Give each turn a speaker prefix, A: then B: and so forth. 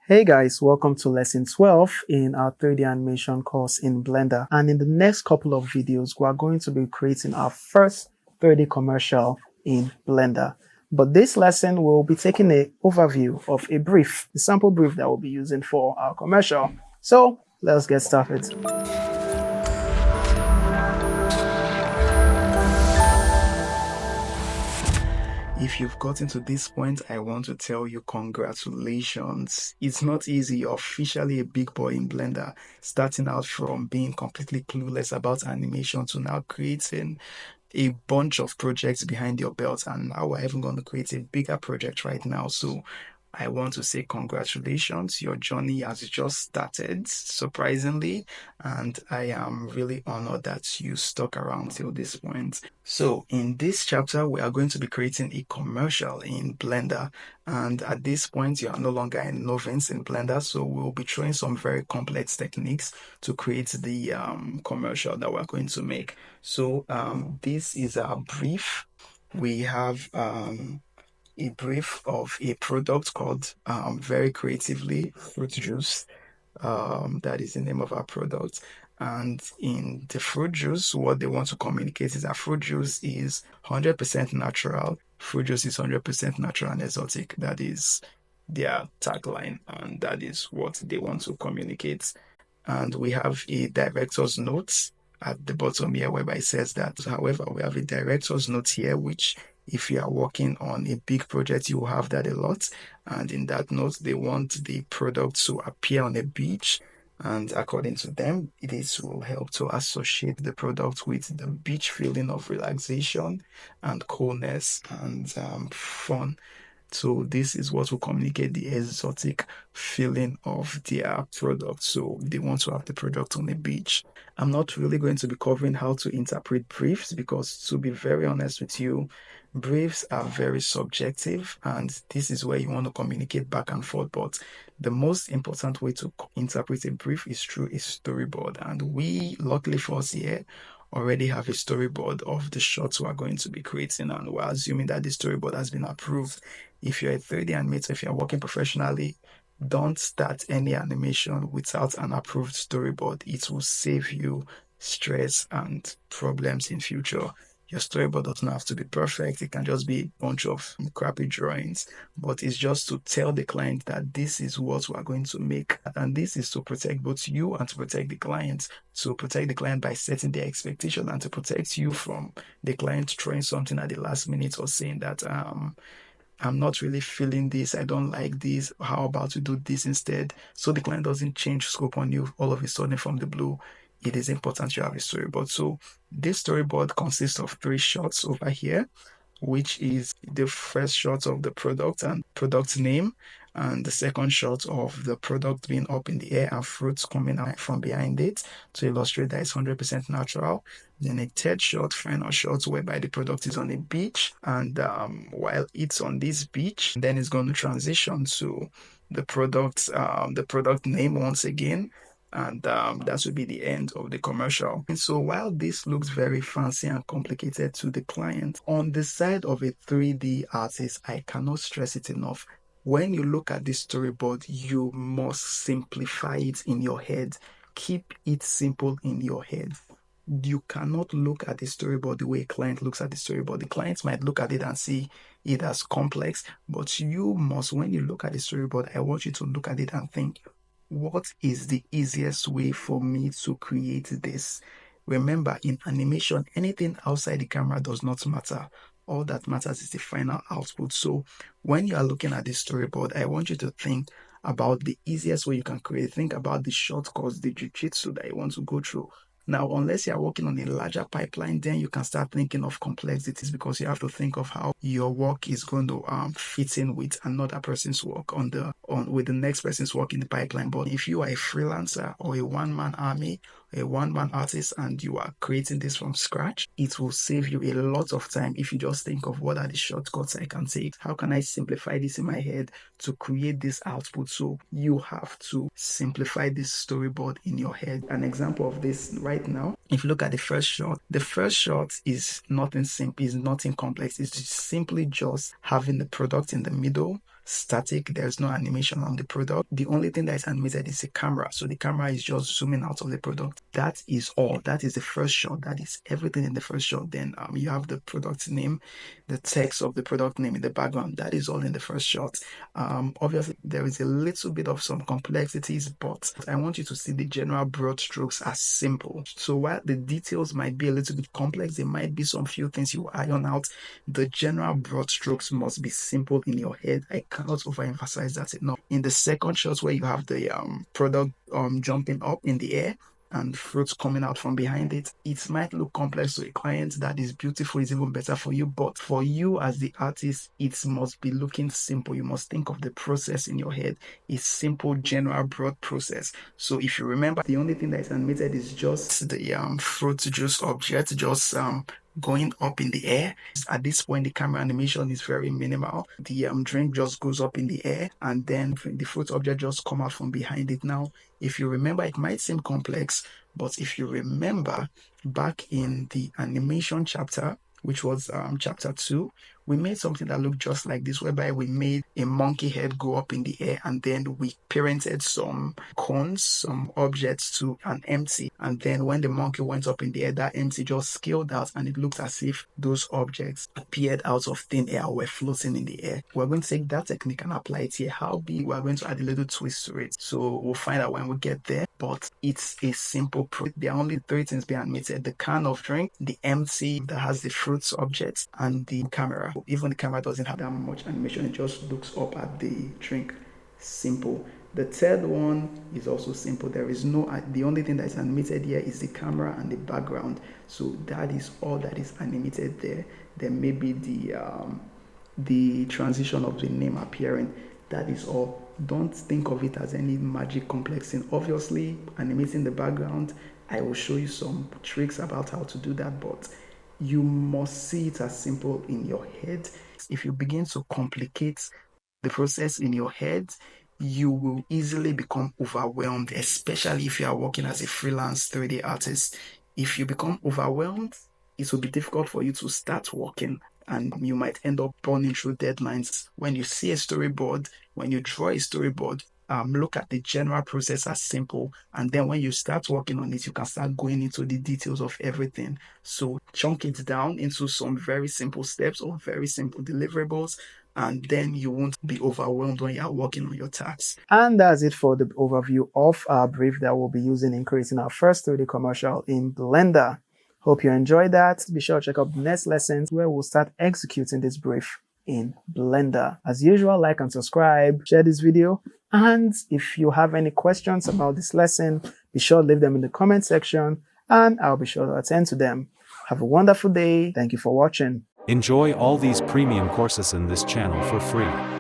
A: Hey guys, welcome to lesson 12 in our 3D animation course in Blender. And in the next couple of videos, we are going to be creating our first 3D commercial in Blender. But this lesson, we'll be taking an overview of a brief, the sample brief that we'll be using for our commercial. So let's get started.
B: If you've gotten to this point, I want to tell you congratulations. It's not easy. You're officially a big boy in Blender, starting out from being completely clueless about animation to now creating a bunch of projects behind your belt, and now we're even going to create a bigger project right now. So I want to say congratulations. Your journey has just started, surprisingly, and I am really honored that you stuck around till this point. So in this chapter, we are going to be creating a commercial in Blender. And at this point, you are no longer a novice in Blender, so we'll be trying some very complex techniques to create the commercial that we're going to make. So this is our brief. We have a brief of a product called very creatively fruit juice. That is the name of our product. And in the fruit juice, what they want to communicate is that fruit juice is 100% natural. Fruit juice is 100% natural and exotic. That is their tagline, and that is what they want to communicate. And we have a director's note at the bottom here whereby it says that, however, we have a director's note here, which if you are working on a big project, you will have that a lot. And in that note, they want the product to appear on a beach. And according to them, this will help to associate the product with the beach feeling of relaxation and coolness and fun. So this is what will communicate the exotic feeling of their product. So they want to have the product on the beach. I'm not really going to be covering how to interpret briefs because, to be very honest with you, briefs are very subjective, and this is where you want to communicate back and forth. But the most important way to interpret a brief is through a storyboard. And we, luckily for us here, already have a storyboard of the shots we are going to be creating, and we're assuming that the storyboard has been approved. If you're a 3D animator, if you're working professionally, don't start any animation without an approved storyboard. It will save you stress and problems in future. Your storyboard doesn't have to be perfect. It can just be a bunch of crappy drawings, but it's just to tell the client that this is what we're going to make. And this is to protect both you and to protect the client. To protect the client by setting their expectation, and to protect you from the client throwing something at the last minute or saying that I'm not really feeling this. I don't like this. How about to do this instead? So the client doesn't change scope on you all of a sudden from the blue. It is important you have a storyboard. So this storyboard consists of 3 shots over here, which is the first shot of the product and product name, and the second shot of the product being up in the air and fruits coming out from behind it to illustrate that it's 100% natural. Then a third shot, final shot, whereby the product is on a beach, and while it's on this beach, then it's going to transition to the product name once again, and that would be the end of the commercial. And so while this looks very fancy and complicated to the client, on the side of a 3D artist, I cannot stress it enough. When you look at this storyboard, you must simplify it in your head. Keep it simple in your head. You cannot look at the storyboard the way a client looks at the storyboard. The client might look at it and see it as complex, but you must, when you look at the storyboard, I want you to look at it and think, what is the easiest way for me to create this? Remember, in animation, anything outside the camera does not matter. All that matters is the final output. So when you are looking at this storyboard, I want you to think about the easiest way you can create. Think about the shortcuts, the jujitsu that you want to go through. Now, unless you are working on a larger pipeline, then you can start thinking of complexities, because you have to think of how your work is going to fit in with another person's work with the next person's work in the pipeline. But if you are a freelancer or a one-man army, a one-man artist, and you are creating this from scratch, it will save you a lot of time if you just think of what are the shortcuts I can take. How can I simplify this in my head to create this output? So you have to simplify this storyboard in your head. An example of this right now, if you look at the first shot is nothing simple, is nothing complex. It's simply just having the product in the middle, static. There's no animation on the product. The only thing that is animated is the camera. So the camera is just zooming out of the product. That is all. That is the first shot. That is everything in the first shot. Then you have the product name, the text of the product name in the background. That is all in the first shot. Obviously, there is a little bit of some complexities, but I want you to see the general broad strokes as simple. So while the details might be a little bit complex, there might be some few things you iron out. The general broad strokes must be simple in your head. I cannot overemphasize that enough. In the second shot where you have the product jumping up in the air and fruits coming out from behind it, it might look complex to a client. That is beautiful, is even better for you. But for you as the artist, it must be looking simple. You must think of the process in your head. It's simple, general, broad process. So if you remember, the only thing that is animated is just the fruit juice object, just going up in the air. At this point, the camera animation is very minimal. The drink just goes up in the air, and then the fruit object just come out from behind it. Now, if you remember, it might seem complex, but if you remember back in the animation chapter, which was chapter 2, we made something that looked just like this, whereby we made a monkey head go up in the air, and then we parented some cones, some objects to an empty. And then when the monkey went up in the air, that empty just scaled out, and it looked as if those objects appeared out of thin air or were floating in the air. We're going to take that technique and apply it here. How big? We're going to add a little twist to it. So we'll find out when we get there. But it's a simple process. There are only 3 things being animated: the can of drink, the empty that has the fruits objects, and the camera. Even the camera doesn't have that much animation. It just looks up at the drink. Simple. The third one is also simple. There is no, the only thing that is animated here is the camera and the background. So that is all that is animated there. There may be the transition of the name appearing. That is all. Don't think of it as any magic complex thing. Obviously, animating the background, I will show you some tricks about how to do that, but you must see it as simple in your head. If you begin to complicate the process in your head, you will easily become overwhelmed, especially if you are working as a freelance 3D artist. If you become overwhelmed, it will be difficult for you to start working, and you might end up burning through deadlines. When you see a storyboard, when you draw a storyboard, look at the general process as simple, and then when you start working on it, you can start going into the details of everything. So chunk it down into some very simple steps or very simple deliverables, and then you won't be overwhelmed when you're working on your tasks.
A: And that's it for the overview of our brief that we'll be using in creating our first 3D commercial in Blender. Hope you enjoyed that. Be sure to check out the next lessons where we'll start executing this brief in Blender. As usual, like and subscribe, share this video, and if you have any questions about this lesson, be sure to leave them in the comment section and I'll be sure to attend to them. Have a wonderful day. Thank you for watching.
C: Enjoy all these premium courses in this channel for free.